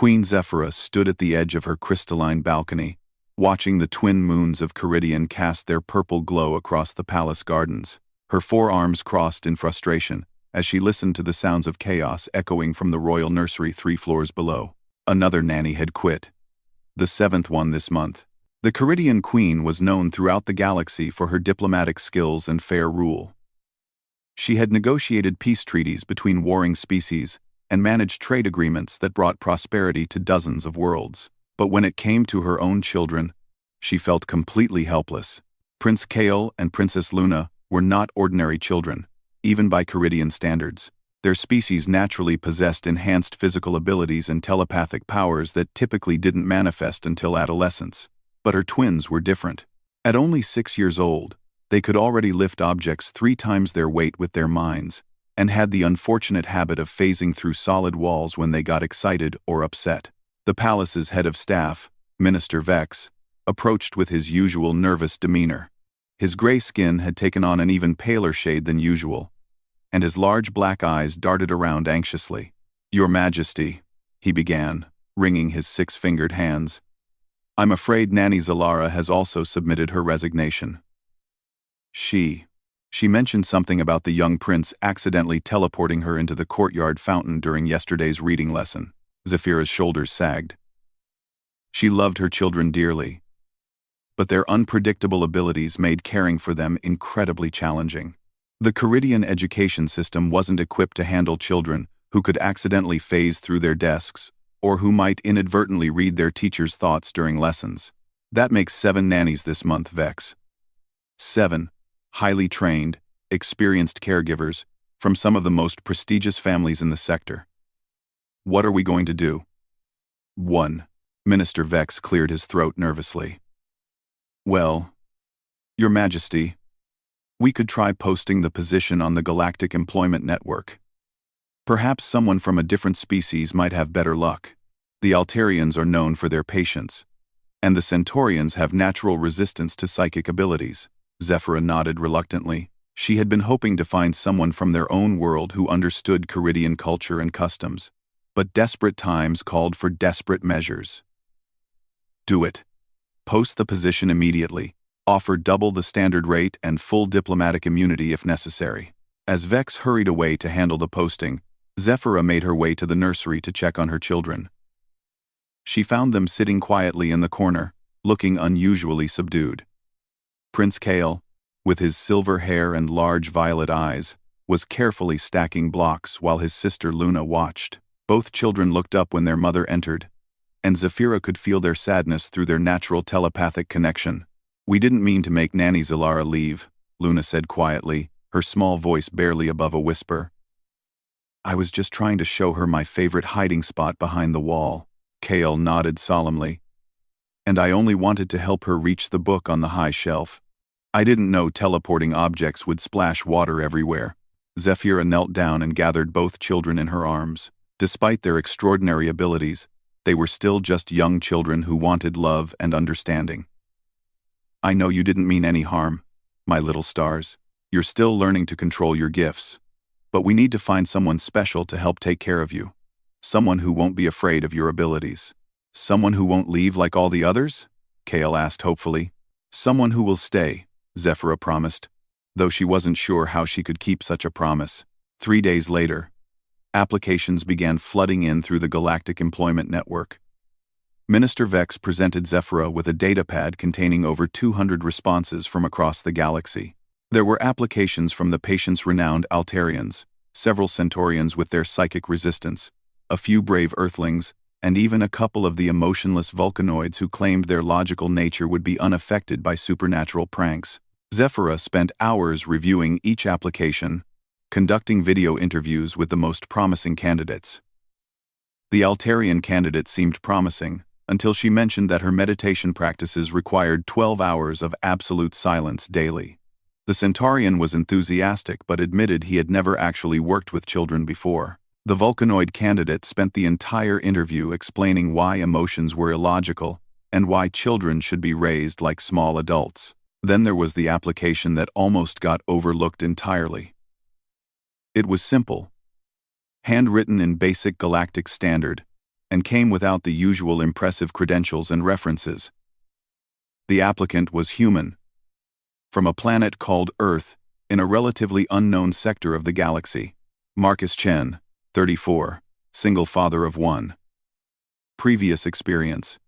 Queen Zephyra stood at the edge of her crystalline balcony, watching the twin moons of Caridian cast their purple glow across the palace gardens. Her forearms crossed in frustration as she listened to the sounds of chaos echoing from the royal nursery 3 floors below. Another nanny had quit. The 7th one this month. The Caridian queen was known throughout the galaxy for her diplomatic skills and fair rule. She had negotiated peace treaties between warring species and managed trade agreements that brought prosperity to dozens of worlds. But when it came to her own children, she felt completely helpless. Prince Kael and Princess Luna were not ordinary children, even by Caridian standards. Their species naturally possessed enhanced physical abilities and telepathic powers that typically didn't manifest until adolescence. But her twins were different. At only 6 years old, they could already lift objects 3 times their weight with their minds, and had the unfortunate habit of phasing through solid walls when they got excited or upset. The palace's head of staff, Minister Vex, approached with his usual nervous demeanor. His gray skin had taken on an even paler shade than usual, and his large black eyes darted around anxiously. "Your Majesty," he began, wringing his 6-fingered hands, "I'm afraid Nanny Zalara has also submitted her resignation." She mentioned something about the young prince accidentally teleporting her into the courtyard fountain during yesterday's reading lesson. Zephyra's shoulders sagged. She loved her children dearly, but their unpredictable abilities made caring for them incredibly challenging. The Caridian education system wasn't equipped to handle children who could accidentally phase through their desks or who might inadvertently read their teacher's thoughts during lessons. That makes 7 nannies this month, Vex. 7 highly trained, experienced caregivers from some of the most prestigious families in the sector. What are we going to do? 1. Minister Vex cleared his throat nervously. Well, Your Majesty, we could try posting the position on the Galactic Employment Network. Perhaps someone from a different species might have better luck. The Altarians are known for their patience, and the Centaurians have natural resistance to psychic abilities. Zephyra nodded reluctantly. She had been hoping to find someone from their own world who understood Caridian culture and customs, but desperate times called for desperate measures. Do it. Post the position immediately. Offer double the standard rate and full diplomatic immunity if necessary. As Vex hurried away to handle the posting, Zephyra made her way to the nursery to check on her children. She found them sitting quietly in the corner, looking unusually subdued. Prince Kael, with his silver hair and large violet eyes, was carefully stacking blocks while his sister Luna watched. Both children looked up when their mother entered, and Zephyra could feel their sadness through their natural telepathic connection. "We didn't mean to make Nanny Zalara leave," Luna said quietly, her small voice barely above a whisper. "I was just trying to show her my favorite hiding spot behind the wall." Kael nodded solemnly. "And I only wanted to help her reach the book on the high shelf. I didn't know teleporting objects would splash water everywhere." Zephyra knelt down and gathered both children in her arms. Despite their extraordinary abilities, they were still just young children who wanted love and understanding. "I know you didn't mean any harm, my little stars. You're still learning to control your gifts. But we need to find someone special to help take care of you. Someone who won't be afraid of your abilities." "Someone who won't leave like all the others?" Kael asked hopefully. "Someone who will stay," Zephyra promised, though she wasn't sure how she could keep such a promise. 3 days later, applications began flooding in through the Galactic Employment Network. Minister Vex presented Zephyra with a datapad containing over 200 responses from across the galaxy. There were applications from the patience-renowned Altarians, several Centaurians with their psychic resistance, a few brave Earthlings, and even a couple of the emotionless Vulcanoids who claimed their logical nature would be unaffected by supernatural pranks. Zephyra spent hours reviewing each application, conducting video interviews with the most promising candidates. The Altarian candidate seemed promising, until she mentioned that her meditation practices required 12 hours of absolute silence daily. The Centaurian was enthusiastic but admitted he had never actually worked with children before. The Vulcanoid candidate spent the entire interview explaining why emotions were illogical and why children should be raised like small adults. Then there was the application that almost got overlooked entirely. It was simple, handwritten in basic galactic standard, and came without the usual impressive credentials and references. The applicant was human, from a planet called Earth, in a relatively unknown sector of the galaxy. Marcus Chen, 34, single father of one. Previous experience: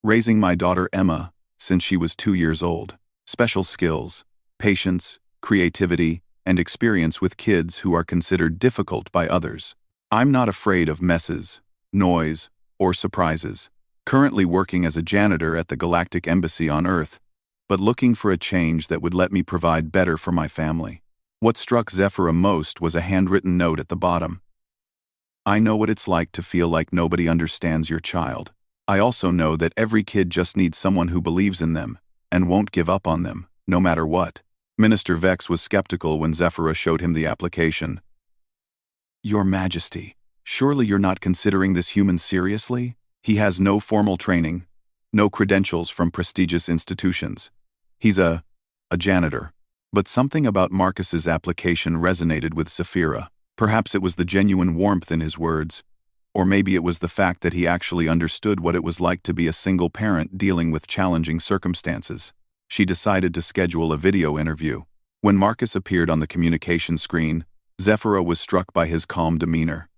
raising my daughter Emma since she was 2 years old. Special skills, patience, creativity, and experience with kids who are considered difficult by others. I'm not afraid of messes, noise, or surprises. Currently working as a janitor at the Galactic Embassy on Earth, but looking for a change that would let me provide better for my family. What struck Zephyra most was a handwritten note at the bottom. I know what it's like to feel like nobody understands your child. I also know that every kid just needs someone who believes in them and won't give up on them, no matter what. Minister Vex was skeptical when Zephyra showed him the application. Your Majesty, surely you're not considering this human seriously? He has no formal training, no credentials from prestigious institutions. He's a janitor. But something about Marcus's application resonated with Zephyra. Perhaps it was the genuine warmth in his words, or maybe it was the fact that he actually understood what it was like to be a single parent dealing with challenging circumstances. She decided to schedule a video interview. When Marcus appeared on the communication screen, Zephyra was struck by his calm demeanor.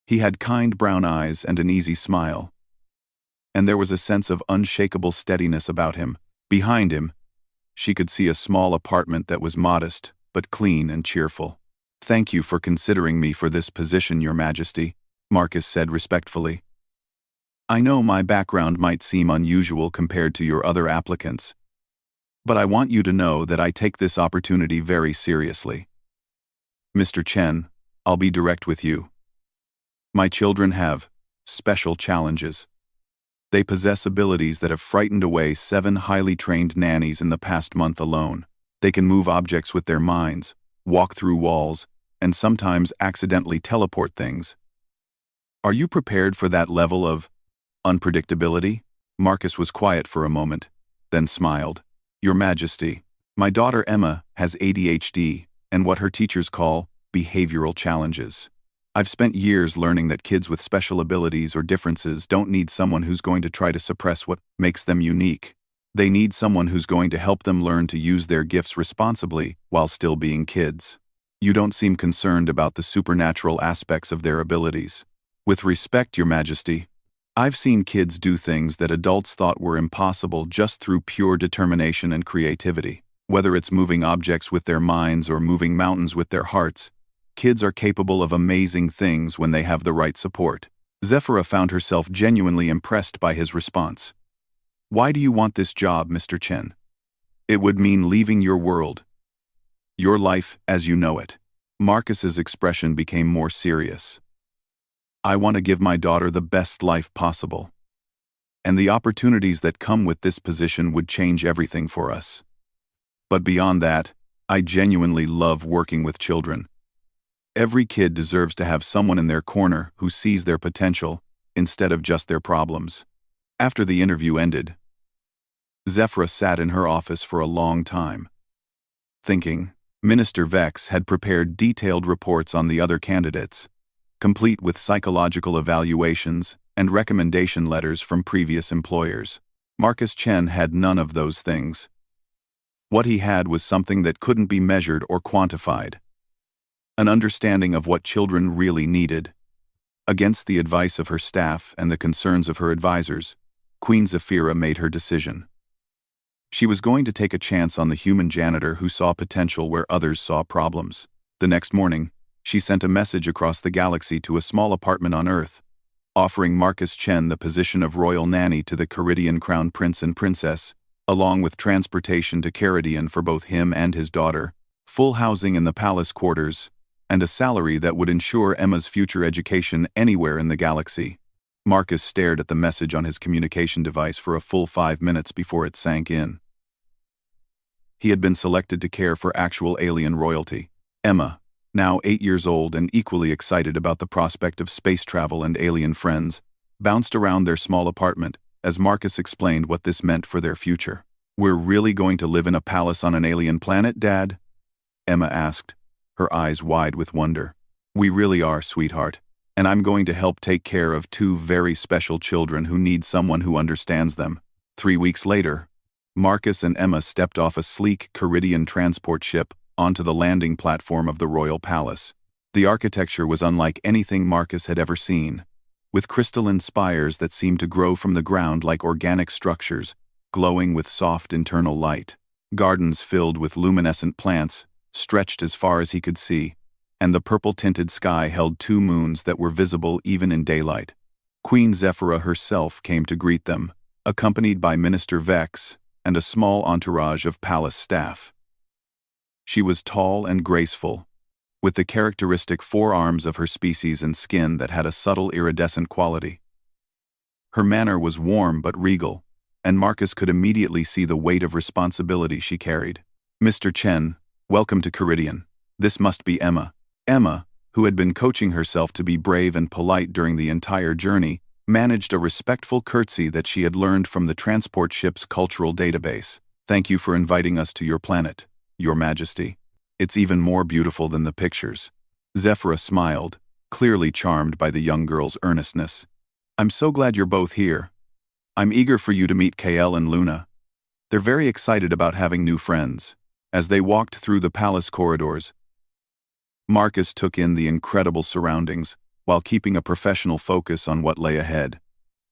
He had kind brown eyes and an easy smile, and there was a sense of unshakable steadiness about him. Behind him, she could see a small apartment that was modest but clean and cheerful. Thank you for considering me for this position, Your Majesty, Marcus said respectfully. I know my background might seem unusual compared to your other applicants, but I want you to know that I take this opportunity very seriously. Mr. Chen, I'll be direct with you. My children have special challenges. They possess abilities that have frightened away 7 highly trained nannies in the past month alone. They can move objects with their minds, walk through walls, and sometimes accidentally teleport things. Are you prepared for that level of unpredictability? Marcus was quiet for a moment, then smiled. Your Majesty, my daughter Emma has ADHD and what her teachers call behavioral challenges. I've spent years learning that kids with special abilities or differences don't need someone who's going to try to suppress what makes them unique. They need someone who's going to help them learn to use their gifts responsibly while still being kids. You don't seem concerned about the supernatural aspects of their abilities. With respect, Your Majesty, I've seen kids do things that adults thought were impossible just through pure determination and creativity. Whether it's moving objects with their minds or moving mountains with their hearts, kids are capable of amazing things when they have the right support. Zephyra found herself genuinely impressed by his response. Why do you want this job, Mr. Chen? It would mean leaving your world, your life as you know it. Marcus's expression became more serious. I want to give my daughter the best life possible. And the opportunities that come with this position would change everything for us. But beyond that, I genuinely love working with children. Every kid deserves to have someone in their corner who sees their potential instead of just their problems. After the interview ended, Zephyra sat in her office for a long time, thinking. Minister Vex had prepared detailed reports on the other candidates, complete with psychological evaluations and recommendation letters from previous employers. Marcus Chen had none of those things. What he had was something that couldn't be measured or quantified. An understanding of what children really needed. Against the advice of her staff and the concerns of her advisors, Queen Zephyra made her decision. She was going to take a chance on the human janitor who saw potential where others saw problems. The next morning, she sent a message across the galaxy to a small apartment on Earth, offering Marcus Chen the position of royal nanny to the Caridian crown prince and princess, along with transportation to Caridian for both him and his daughter, full housing in the palace quarters, and a salary that would ensure Emma's future education anywhere in the galaxy. Marcus stared at the message on his communication device for a full 5 minutes before it sank in. He had been selected to care for actual alien royalty. Emma, now 8 years old and equally excited about the prospect of space travel and alien friends, bounced around their small apartment as Marcus explained what this meant for their future. We're really going to live in a palace on an alien planet, Dad? Emma asked, her eyes wide with wonder. We really are, sweetheart. And I'm going to help take care of two very special children who need someone who understands them. 3 weeks later, Marcus and Emma stepped off a sleek Caridian transport ship onto the landing platform of the royal palace. The architecture was unlike anything Marcus had ever seen, with crystalline spires that seemed to grow from the ground like organic structures, glowing with soft internal light. Gardens filled with luminescent plants stretched as far as he could see, and the purple-tinted sky held two moons that were visible even in daylight. Queen Zephyra herself came to greet them, accompanied by Minister Vex and a small entourage of palace staff. She was tall and graceful, with the characteristic forearms of her species and skin that had a subtle iridescent quality. Her manner was warm but regal, and Marcus could immediately see the weight of responsibility she carried. "Mr. Chen, welcome to Caridian. This must be Emma." Emma, who had been coaching herself to be brave and polite during the entire journey, managed a respectful curtsy that she had learned from the transport ship's cultural database. "Thank you for inviting us to your planet, Your Majesty. It's even more beautiful than the pictures." Zephyra smiled, clearly charmed by the young girl's earnestness. "I'm so glad you're both here. I'm eager for you to meet KL and Luna. They're very excited about having new friends." As they walked through the palace corridors, Marcus took in the incredible surroundings while keeping a professional focus on what lay ahead.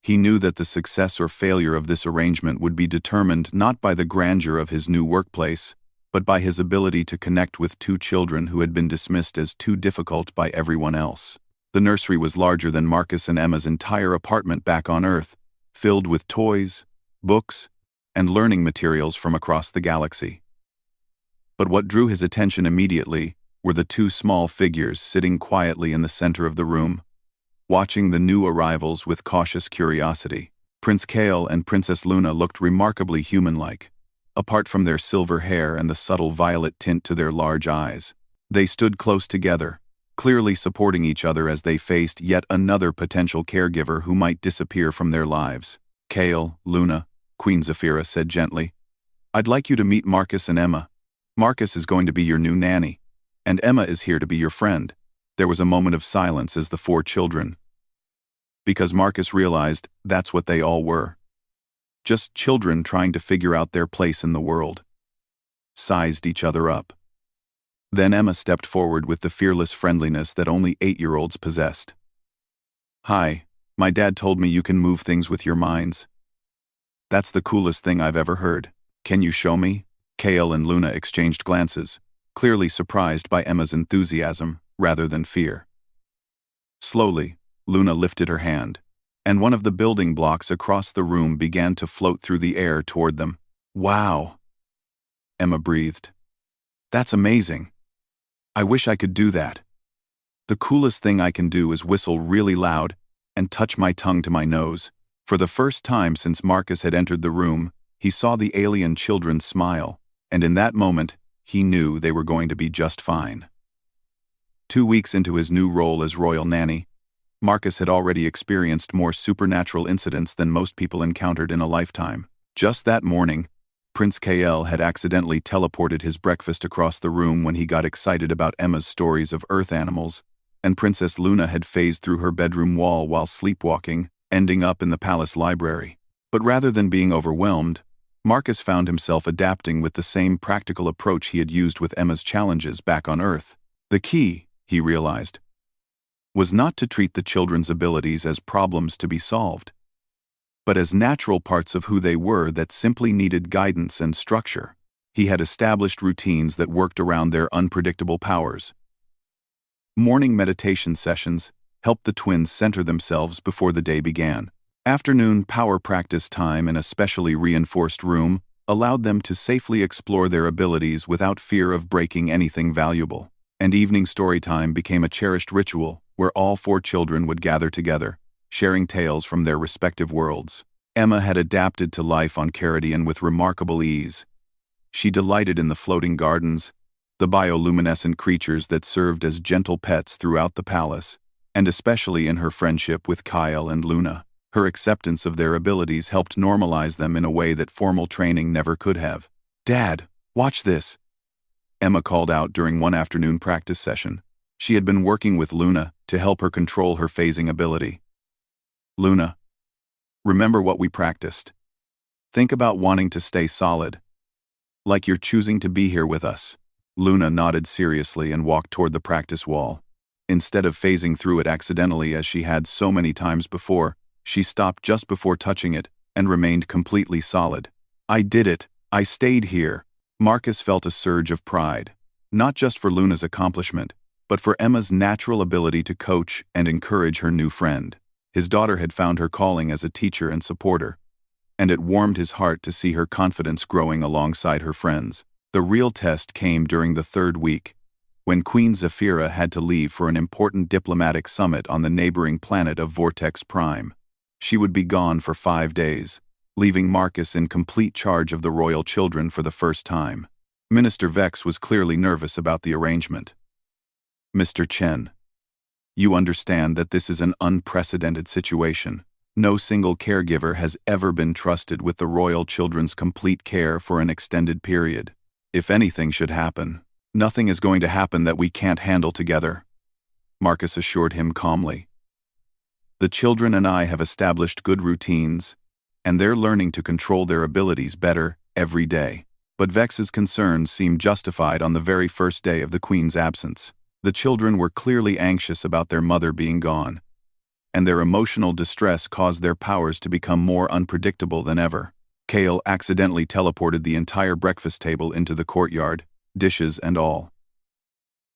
He knew that the success or failure of this arrangement would be determined not by the grandeur of his new workplace, but by his ability to connect with two children who had been dismissed as too difficult by everyone else. The nursery was larger than Marcus and Emma's entire apartment back on Earth, filled with toys, books, and learning materials from across the galaxy. But what drew his attention immediately were the two small figures sitting quietly in the center of the room, watching the new arrivals with cautious curiosity. Prince Kale and Princess Luna looked remarkably human-like, apart from their silver hair and the subtle violet tint to their large eyes. They stood close together, clearly supporting each other as they faced yet another potential caregiver who might disappear from their lives. "Kale, Luna," Queen Zephyra said gently, "I'd like you to meet Marcus and Emma. Marcus is going to be your new nanny, and Emma is here to be your friend." There was a moment of silence as the four children, because Marcus realized that's what they all were. Just children trying to figure out their place in the world. Sized each other up. Then Emma stepped forward with the fearless friendliness that only 8-year-olds possessed. "Hi, my dad told me you can move things with your minds. That's the coolest thing I've ever heard. Can you show me?" Kale and Luna exchanged glances, clearly surprised by Emma's enthusiasm rather than fear. Slowly, Luna lifted her hand, and one of the building blocks across the room began to float through the air toward them. "Wow!" Emma breathed. "That's amazing. I wish I could do that. The coolest thing I can do is whistle really loud and touch my tongue to my nose." For the first time since Marcus had entered the room, he saw the alien children smile, and in that moment, he knew they were going to be just fine. 2 weeks into his new role as royal nanny, Marcus had already experienced more supernatural incidents than most people encountered in a lifetime. Just that morning, Prince KL had accidentally teleported his breakfast across the room when he got excited about Emma's stories of earth animals, and Princess Luna had phased through her bedroom wall while sleepwalking, ending up in the palace library. But rather than being overwhelmed, Marcus found himself adapting with the same practical approach he had used with Emma's challenges back on Earth. The key, he realized, was not to treat the children's abilities as problems to be solved, but as natural parts of who they were that simply needed guidance and structure. He had established routines that worked around their unpredictable powers. Morning meditation sessions helped the twins center themselves before the day began. Afternoon power practice time in a specially reinforced room allowed them to safely explore their abilities without fear of breaking anything valuable. And evening story time became a cherished ritual where all four children would gather together, sharing tales from their respective worlds. Emma had adapted to life on Caridian with remarkable ease. She delighted in the floating gardens, the bioluminescent creatures that served as gentle pets throughout the palace, and especially in her friendship with Kyle and Luna. Her acceptance of their abilities helped normalize them in a way that formal training never could have. "Dad, watch this," Emma called out during one afternoon practice session. She had been working with Luna to help her control her phasing ability. Luna, remember what we practiced. Think about wanting to stay solid. Like you're choosing to be here with us. Luna nodded seriously and walked toward the practice wall. Instead of phasing through it accidentally as she had so many times before, she stopped just before touching it and remained completely solid. I did it! I stayed here! Marcus felt a surge of pride, not just for Luna's accomplishment, but for Emma's natural ability to coach and encourage her new friend. His daughter had found her calling as a teacher and supporter, and it warmed his heart to see her confidence growing alongside her friends. The real test came during the third week, when Queen Zephyra had to leave for an important diplomatic summit on the neighboring planet of Vortex Prime. She would be gone for 5 days, leaving Marcus in complete charge of the royal children for the first time. Minister Vex was clearly nervous about the arrangement. Mr. Chen, you understand that this is an unprecedented situation. No single caregiver has ever been trusted with the royal children's complete care for an extended period. If anything should happen, nothing is going to happen that we can't handle together, Marcus assured him calmly. The children and I have established good routines, and they're learning to control their abilities better every day. But Vex's concerns seemed justified on the very first day of the Queen's absence. The children were clearly anxious about their mother being gone, and their emotional distress caused their powers to become more unpredictable than ever. Kale accidentally teleported the entire breakfast table into the courtyard, dishes and all.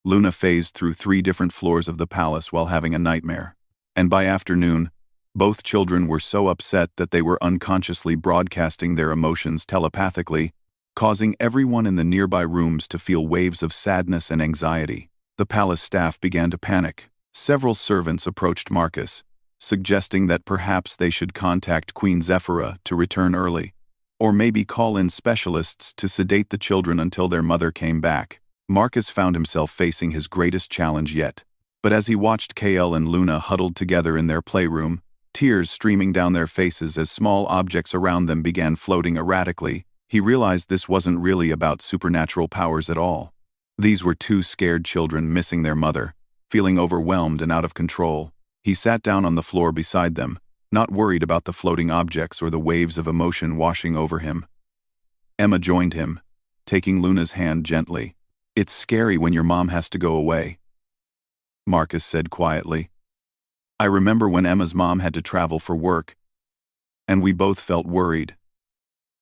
Luna phased through 3 different floors of the palace while having a nightmare, and by afternoon, both children were so upset that they were unconsciously broadcasting their emotions telepathically, causing everyone in the nearby rooms to feel waves of sadness and anxiety. The palace staff began to panic. Several servants approached Marcus, suggesting that perhaps they should contact Queen Zephyra to return early, or maybe call in specialists to sedate the children until their mother came back. Marcus found himself facing his greatest challenge yet. But as he watched KL and Luna huddled together in their playroom, tears streaming down their faces as small objects around them began floating erratically, he realized this wasn't really about supernatural powers at all. These were 2 scared children missing their mother, feeling overwhelmed and out of control. He sat down on the floor beside them, not worried about the floating objects or the waves of emotion washing over him. Emma joined him, taking Luna's hand gently. It's scary when your mom has to go away, Marcus said quietly. I remember when Emma's mom had to travel for work, and we both felt worried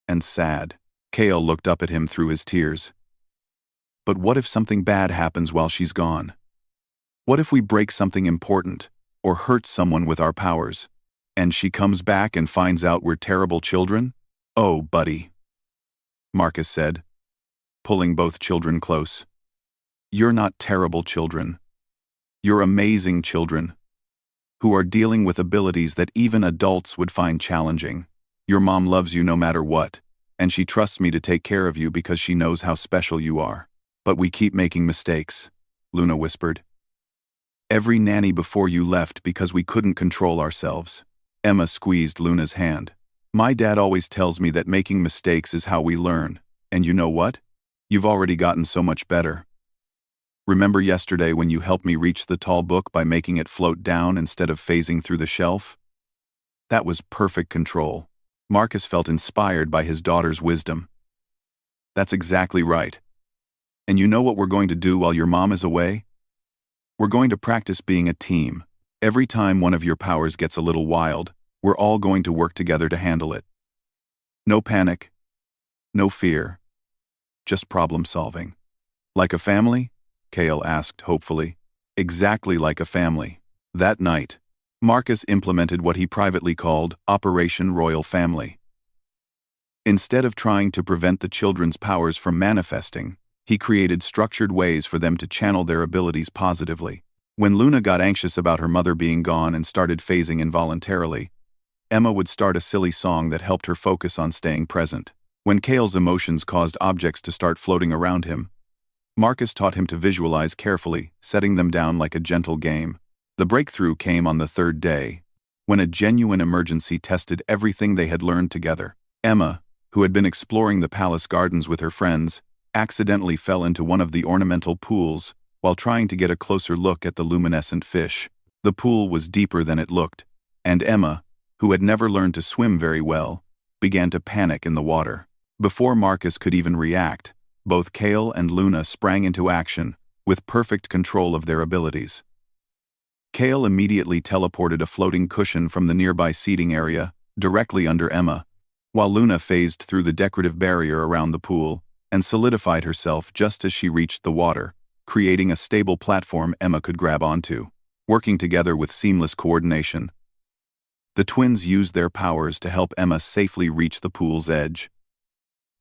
and sad. Kale looked up at him through his tears. But what if something bad happens while she's gone? What if we break something important or hurt someone with our powers, and she comes back and finds out we're terrible children? Oh, buddy, Marcus said, pulling both children close. You're not terrible children. You're amazing children, who are dealing with abilities that even adults would find challenging. Your mom loves you no matter what, and she trusts me to take care of you because she knows how special you are. But we keep making mistakes, Luna whispered. Every nanny before you left because we couldn't control ourselves. Emma squeezed Luna's hand. My dad always tells me that making mistakes is how we learn, and you know what? You've already gotten so much better. Remember yesterday when you helped me reach the tall book by making it float down instead of phasing through the shelf? That was perfect control. Marcus felt inspired by his daughter's wisdom. That's exactly right. And you know what we're going to do while your mom is away? We're going to practice being a team. Every time one of your powers gets a little wild, we're all going to work together to handle it. No panic, no fear, just problem solving. Like a family? Kale asked hopefully. Exactly like a family. That night, Marcus implemented what he privately called Operation Royal Family. Instead of trying to prevent the children's powers from manifesting, he created structured ways for them to channel their abilities positively. When Luna got anxious about her mother being gone and started phasing involuntarily, Emma would start a silly song that helped her focus on staying present. When Kale's emotions caused objects to start floating around him, Marcus taught him to visualize carefully, setting them down like a gentle game. The breakthrough came on the 3rd day, when a genuine emergency tested everything they had learned together. Emma, who had been exploring the palace gardens with her friends, accidentally fell into one of the ornamental pools while trying to get a closer look at the luminescent fish. The pool was deeper than it looked, and Emma, who had never learned to swim very well, began to panic in the water. Before Marcus could even react, both Kale and Luna sprang into action, with perfect control of their abilities. Kale immediately teleported a floating cushion from the nearby seating area, directly under Emma, while Luna phased through the decorative barrier around the pool and solidified herself just as she reached the water, creating a stable platform Emma could grab onto. Working together with seamless coordination, the twins used their powers to help Emma safely reach the pool's edge,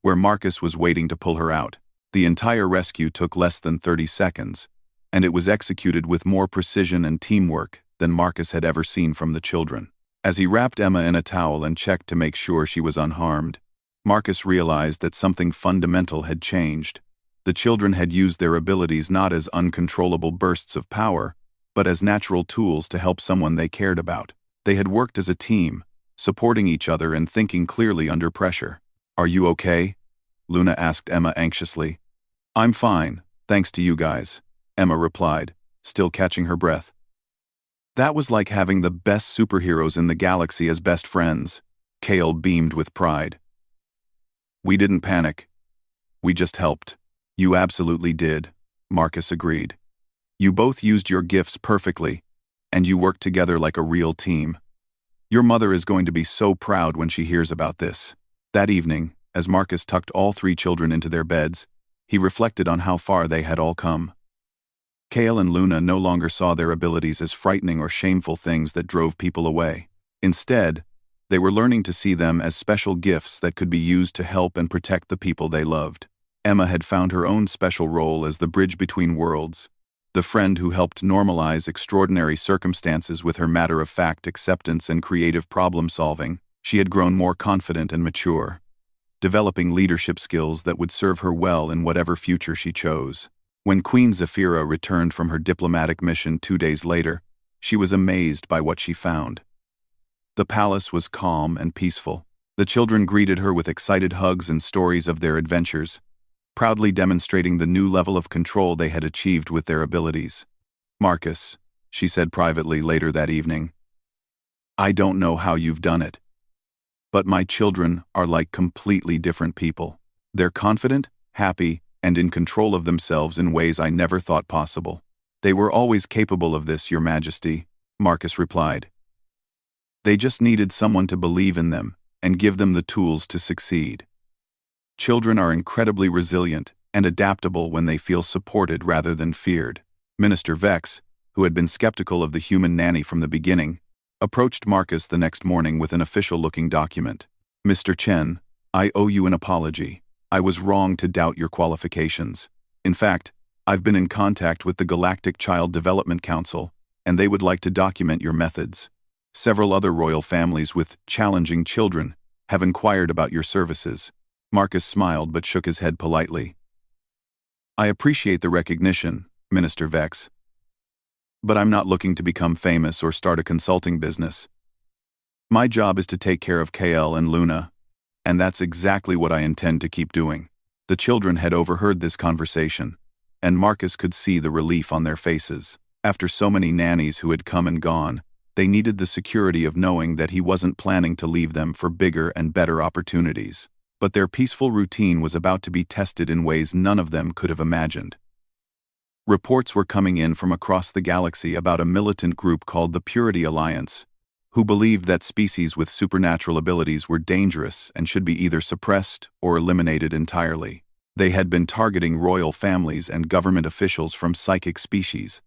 where Marcus was waiting to pull her out. The entire rescue took less than 30 seconds, and it was executed with more precision and teamwork than Marcus had ever seen from the children. As he wrapped Emma in a towel and checked to make sure she was unharmed, Marcus realized that something fundamental had changed. The children had used their abilities not as uncontrollable bursts of power, but as natural tools to help someone they cared about. They had worked as a team, supporting each other and thinking clearly under pressure. "Are you okay?" Luna asked Emma anxiously. "I'm fine, thanks to you guys," Emma replied, still catching her breath. "That was like having the best superheroes in the galaxy as best friends," Kale beamed with pride. "We didn't panic. We just helped." "You absolutely did," Marcus agreed. "You both used your gifts perfectly, and you worked together like a real team. Your mother is going to be so proud when she hears about this." That evening, as Marcus tucked all three children into their beds, he reflected on how far they had all come. Kale and Luna no longer saw their abilities as frightening or shameful things that drove people away. Instead, they were learning to see them as special gifts that could be used to help and protect the people they loved. Emma had found her own special role as the bridge between worlds, the friend who helped normalize extraordinary circumstances with her matter-of-fact acceptance and creative problem-solving. She had grown more confident and mature, developing leadership skills that would serve her well in whatever future she chose. When Queen Zafira returned from her diplomatic mission 2 days later, she was amazed by what she found. The palace was calm and peaceful. The children greeted her with excited hugs and stories of their adventures, proudly demonstrating the new level of control they had achieved with their abilities. "Marcus," she said privately later that evening, "I don't know how you've done it, but my children are like completely different people. They're confident, happy, and in control of themselves in ways I never thought possible." "They were always capable of this, Your Majesty," Marcus replied. "They just needed someone to believe in them and give them the tools to succeed." Children are incredibly resilient and adaptable when they feel supported rather than feared. Minister Vex, who had been skeptical of the human nanny from the beginning, approached Marcus the next morning with an official-looking document. "Mr. Chen, I owe you an apology. I was wrong to doubt your qualifications. In fact, I've been in contact with the Galactic Child Development Council, and they would like to document your methods. Several other royal families with challenging children have inquired about your services." Marcus smiled but shook his head politely. "I appreciate the recognition, Minister Vex, but I'm not looking to become famous or start a consulting business. My job is to take care of KL and Luna, and that's exactly what I intend to keep doing." The children had overheard this conversation, and Marcus could see the relief on their faces. After so many nannies who had come and gone, they needed the security of knowing that he wasn't planning to leave them for bigger and better opportunities. But their peaceful routine was about to be tested in ways none of them could have imagined. Reports were coming in from across the galaxy about a militant group called the Purity Alliance, who believed that species with supernatural abilities were dangerous and should be either suppressed or eliminated entirely. They had been targeting royal families and government officials from psychic species,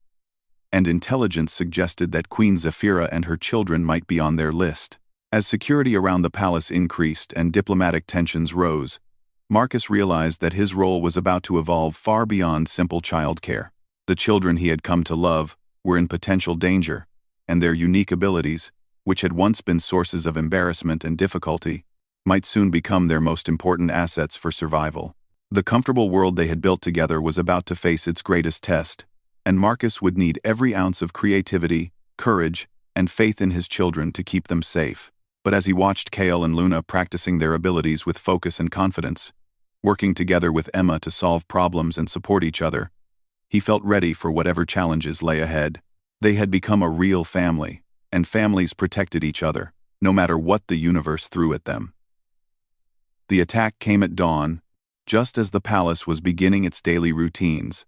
and intelligence suggested that Queen Zafira and her children might be on their list. As security around the palace increased and diplomatic tensions rose, Marcus realized that his role was about to evolve far beyond simple childcare. The children he had come to love were in potential danger, and their unique abilities, which had once been sources of embarrassment and difficulty, might soon become their most important assets for survival. The comfortable world they had built together was about to face its greatest test, and Marcus would need every ounce of creativity, courage, and faith in his children to keep them safe. But as he watched Kale and Luna practicing their abilities with focus and confidence, working together with Emma to solve problems and support each other, he felt ready for whatever challenges lay ahead. They had become a real family, and families protected each other, no matter what the universe threw at them. The attack came at dawn, just as the palace was beginning its daily routines.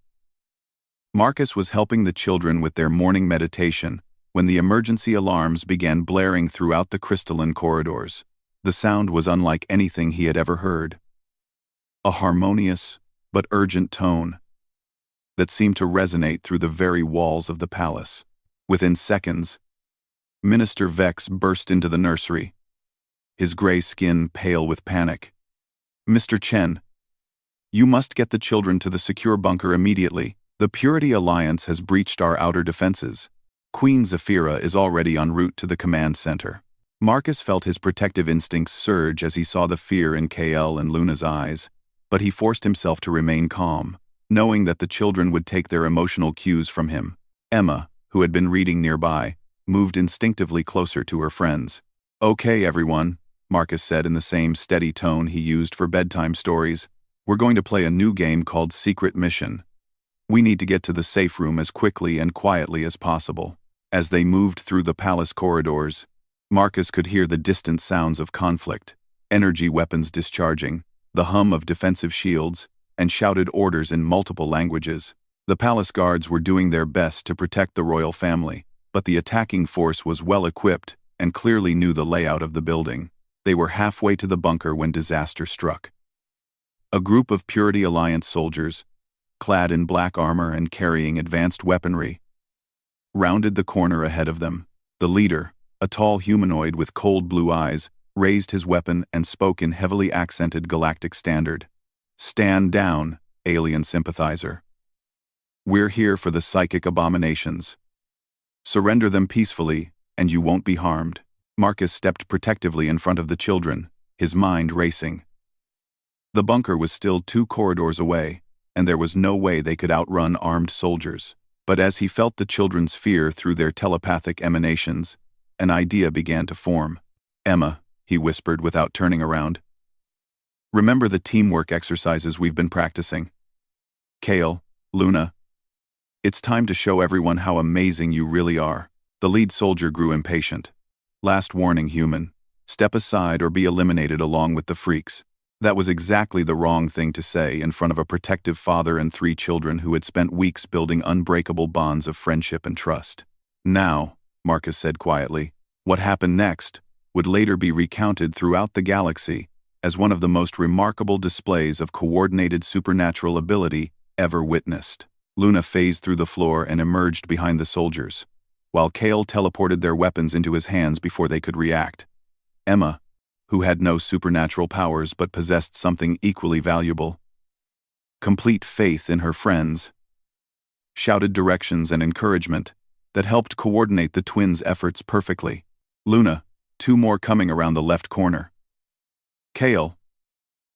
Marcus was helping the children with their morning meditation when the emergency alarms began blaring throughout the crystalline corridors. The sound was unlike anything he had ever heard. A harmonious, but urgent tone that seemed to resonate through the very walls of the palace. Within seconds, Minister Vex burst into the nursery, his gray skin pale with panic. "Mr. Chen, you must get the children to the secure bunker immediately. The Purity Alliance has breached our outer defenses. Queen Zephyra is already en route to the command center." Marcus felt his protective instincts surge as he saw the fear in KL and Luna's eyes, but he forced himself to remain calm, knowing that the children would take their emotional cues from him. Emma, who had been reading nearby, moved instinctively closer to her friends. "Okay, everyone," Marcus said in the same steady tone he used for bedtime stories. "We're going to play a new game called Secret Mission. We need to get to the safe room as quickly and quietly as possible." As they moved through the palace corridors, Marcus could hear the distant sounds of conflict, energy weapons discharging, the hum of defensive shields, and shouted orders in multiple languages. The palace guards were doing their best to protect the royal family, but the attacking force was well equipped and clearly knew the layout of the building. They were halfway to the bunker when disaster struck. A group of Purity Alliance soldiers, clad in black armor and carrying advanced weaponry, rounded the corner ahead of them. The leader, a tall humanoid with cold blue eyes, raised his weapon and spoke in heavily accented galactic standard. "Stand down, alien sympathizer. We're here for the psychic abominations. Surrender them peacefully, and you won't be harmed." Marcus stepped protectively in front of the children, his mind racing. The bunker was still 2 corridors away, and there was no way they could outrun armed soldiers. But as he felt the children's fear through their telepathic emanations, an idea began to form. "Emma," he whispered without turning around. "Remember the teamwork exercises we've been practicing? Kale, Luna, it's time to show everyone how amazing you really are." The lead soldier grew impatient. "Last warning, human. Step aside or be eliminated along with the freaks." That was exactly the wrong thing to say in front of a protective father and 3 children who had spent weeks building unbreakable bonds of friendship and trust. "Now," Marcus said quietly, "what happened next would later be recounted throughout the galaxy as one of the most remarkable displays of coordinated supernatural ability ever witnessed." Luna phased through the floor and emerged behind the soldiers, while Kale teleported their weapons into his hands before they could react. Emma, who had no supernatural powers but possessed something equally valuable, complete faith in her friends, shouted directions and encouragement that helped coordinate the twins' efforts perfectly. "Luna, 2 more coming around the left corner. Kale,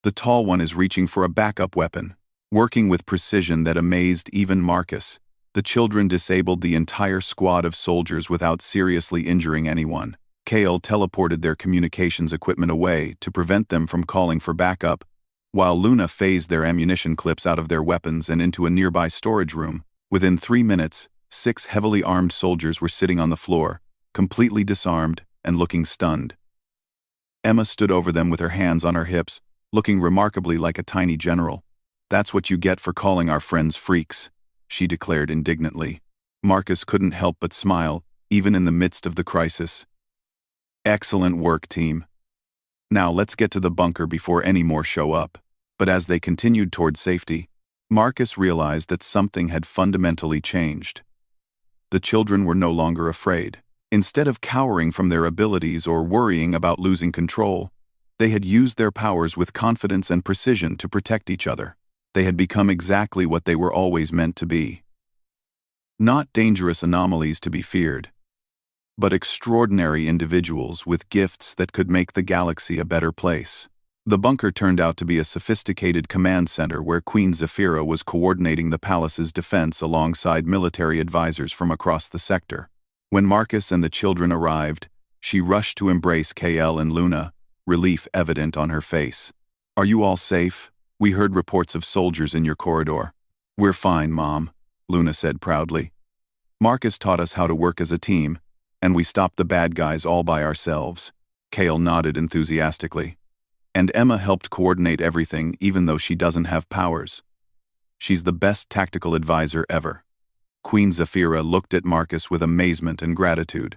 the tall one is reaching for a backup weapon." Working with precision that amazed even Marcus, the children disabled the entire squad of soldiers without seriously injuring anyone. Kale teleported their communications equipment away to prevent them from calling for backup, while Luna phased their ammunition clips out of their weapons and into a nearby storage room. Within 3 minutes, 6 heavily armed soldiers were sitting on the floor, completely disarmed and looking stunned. Emma stood over them with her hands on her hips, looking remarkably like a tiny general. "That's what you get for calling our friends freaks," she declared indignantly. Marcus couldn't help but smile, even in the midst of the crisis. "Excellent work, team. Now let's get to the bunker before any more show up." But as they continued toward safety, Marcus realized that something had fundamentally changed. The children were no longer afraid. Instead of cowering from their abilities or worrying about losing control, they had used their powers with confidence and precision to protect each other. They had become exactly what they were always meant to be. Not dangerous anomalies to be feared, but extraordinary individuals with gifts that could make the galaxy a better place. The bunker turned out to be a sophisticated command center where Queen Zephyra was coordinating the palace's defense alongside military advisors from across the sector. When Marcus and the children arrived, she rushed to embrace KL and Luna, relief evident on her face. "Are you all safe? We heard reports of soldiers in your corridor." "We're fine, Mom," Luna said proudly. Marcus taught us how to work as a team, and we stopped the bad guys all by ourselves. Kale nodded enthusiastically. And Emma helped coordinate everything even though she doesn't have powers. She's the best tactical advisor ever. Queen Zafira looked at Marcus with amazement and gratitude.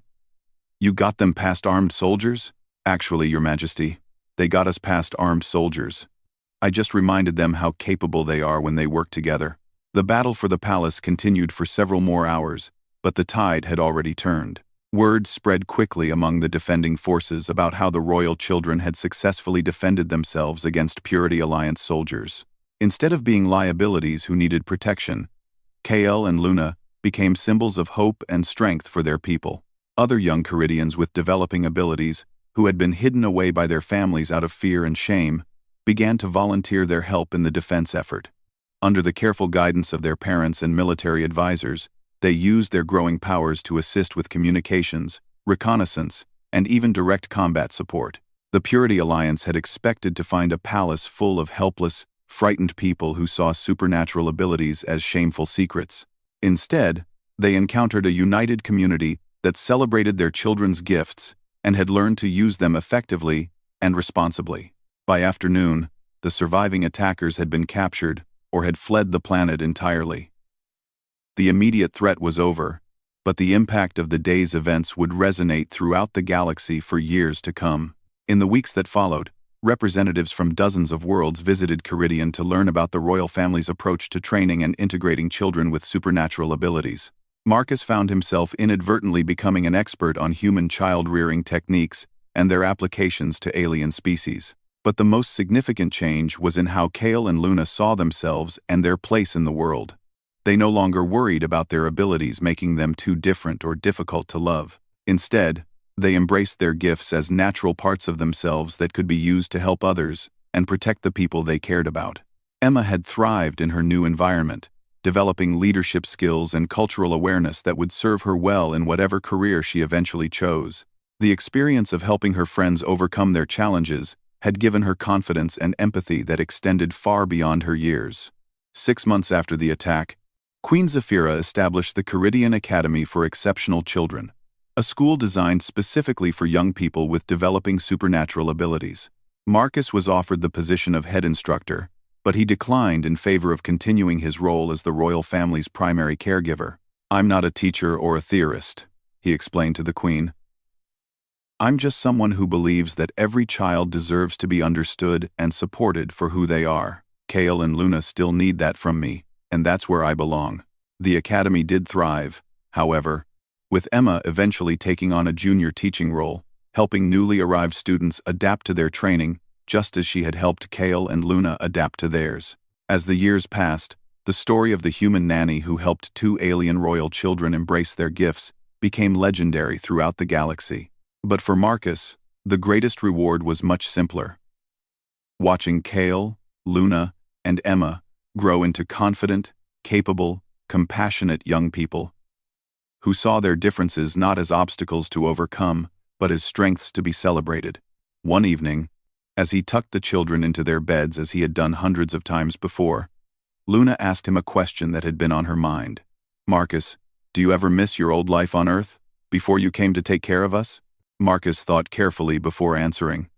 You got them past armed soldiers? Actually, Your Majesty, they got us past armed soldiers. I just reminded them how capable they are when they work together. The battle for the palace continued for several more hours, but the tide had already turned. Word spread quickly among the defending forces about how the royal children had successfully defended themselves against Purity Alliance soldiers. Instead of being liabilities who needed protection, Kael and Luna became symbols of hope and strength for their people. Other young Caridians with developing abilities, who had been hidden away by their families out of fear and shame, began to volunteer their help in the defense effort. Under the careful guidance of their parents and military advisors, they used their growing powers to assist with communications, reconnaissance, and even direct combat support. The Purity Alliance had expected to find a palace full of helpless, frightened people who saw supernatural abilities as shameful secrets. Instead, they encountered a united community that celebrated their children's gifts and had learned to use them effectively and responsibly. By afternoon, the surviving attackers had been captured or had fled the planet entirely. The immediate threat was over, but the impact of the day's events would resonate throughout the galaxy for years to come. In the weeks that followed, representatives from dozens of worlds visited Caridian to learn about the royal family's approach to training and integrating children with supernatural abilities. Marcus found himself inadvertently becoming an expert on human child-rearing techniques and their applications to alien species. But the most significant change was in how Kael and Luna saw themselves and their place in the world. They no longer worried about their abilities making them too different or difficult to love. Instead, they embraced their gifts as natural parts of themselves that could be used to help others and protect the people they cared about. Emma had thrived in her new environment, developing leadership skills and cultural awareness that would serve her well in whatever career she eventually chose. The experience of helping her friends overcome their challenges had given her confidence and empathy that extended far beyond her years. 6 months after the attack, Queen Zafira established the Caridian Academy for Exceptional Children, a school designed specifically for young people with developing supernatural abilities. Marcus was offered the position of head instructor, but he declined in favor of continuing his role as the royal family's primary caregiver. "I'm not a teacher or a theorist," he explained to the Queen. "I'm just someone who believes that every child deserves to be understood and supported for who they are. Kael and Luna still need that from me, and that's where I belong." The academy did thrive, however, with Emma eventually taking on a junior teaching role, helping newly arrived students adapt to their training, just as she had helped Kael and Luna adapt to theirs. As the years passed, the story of the human nanny who helped 2 alien royal children embrace their gifts became legendary throughout the galaxy. But for Marcus, the greatest reward was much simpler. Watching Kael, Luna, and Emma grow into confident, capable, compassionate young people who saw their differences not as obstacles to overcome, but as strengths to be celebrated. One evening, as he tucked the children into their beds as he had done hundreds of times before, Luna asked him a question that had been on her mind. "Marcus, do you ever miss your old life on Earth, before you came to take care of us?" Marcus thought carefully before answering.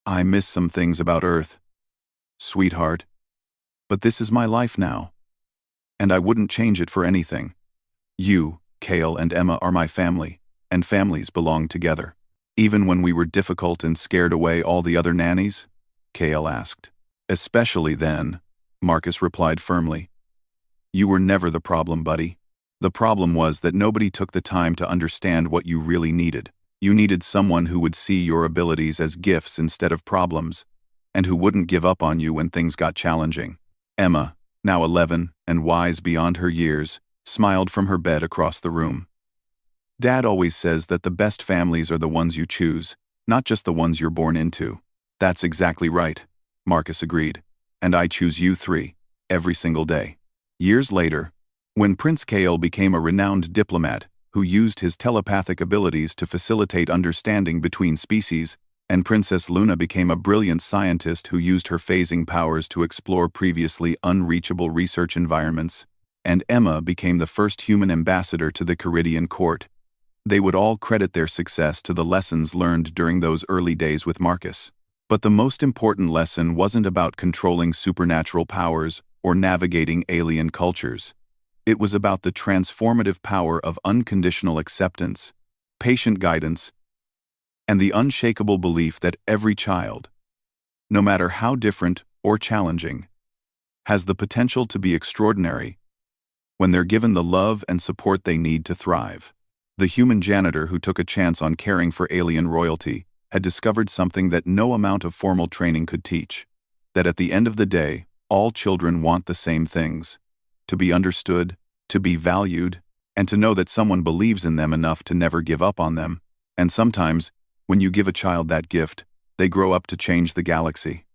"I miss some things about Earth, sweetheart. But this is my life now, and I wouldn't change it for anything. You, Kael, and Emma are my family, and families belong together." "Even when we were difficult and scared away all the other nannies?" Kael asked. "Especially then," Marcus replied firmly. "You were never the problem, buddy. The problem was that nobody took the time to understand what you really needed. You needed someone who would see your abilities as gifts instead of problems, and who wouldn't give up on you when things got challenging." Emma, now 11 and wise beyond her years, smiled from her bed across the room. "Dad always says that the best families are the ones you choose, not just the ones you're born into." "That's exactly right," Marcus agreed. "And I choose you 3, every single day." Years later, when Prince Kael became a renowned diplomat who used his telepathic abilities to facilitate understanding between species, and Princess Luna became a brilliant scientist who used her phasing powers to explore previously unreachable research environments, and Emma became the first human ambassador to the Caridian court. They would all credit their success to the lessons learned during those early days with Marcus. But the most important lesson wasn't about controlling supernatural powers or navigating alien cultures. It was about the transformative power of unconditional acceptance, patient guidance, and the unshakable belief that every child, no matter how different or challenging, has the potential to be extraordinary when they're given the love and support they need to thrive. The human janitor who took a chance on caring for alien royalty had discovered something that no amount of formal training could teach: that at the end of the day, all children want the same things: to be understood, to be valued, and to know that someone believes in them enough to never give up on them. And sometimes, when you give a child that gift, they grow up to change the galaxy.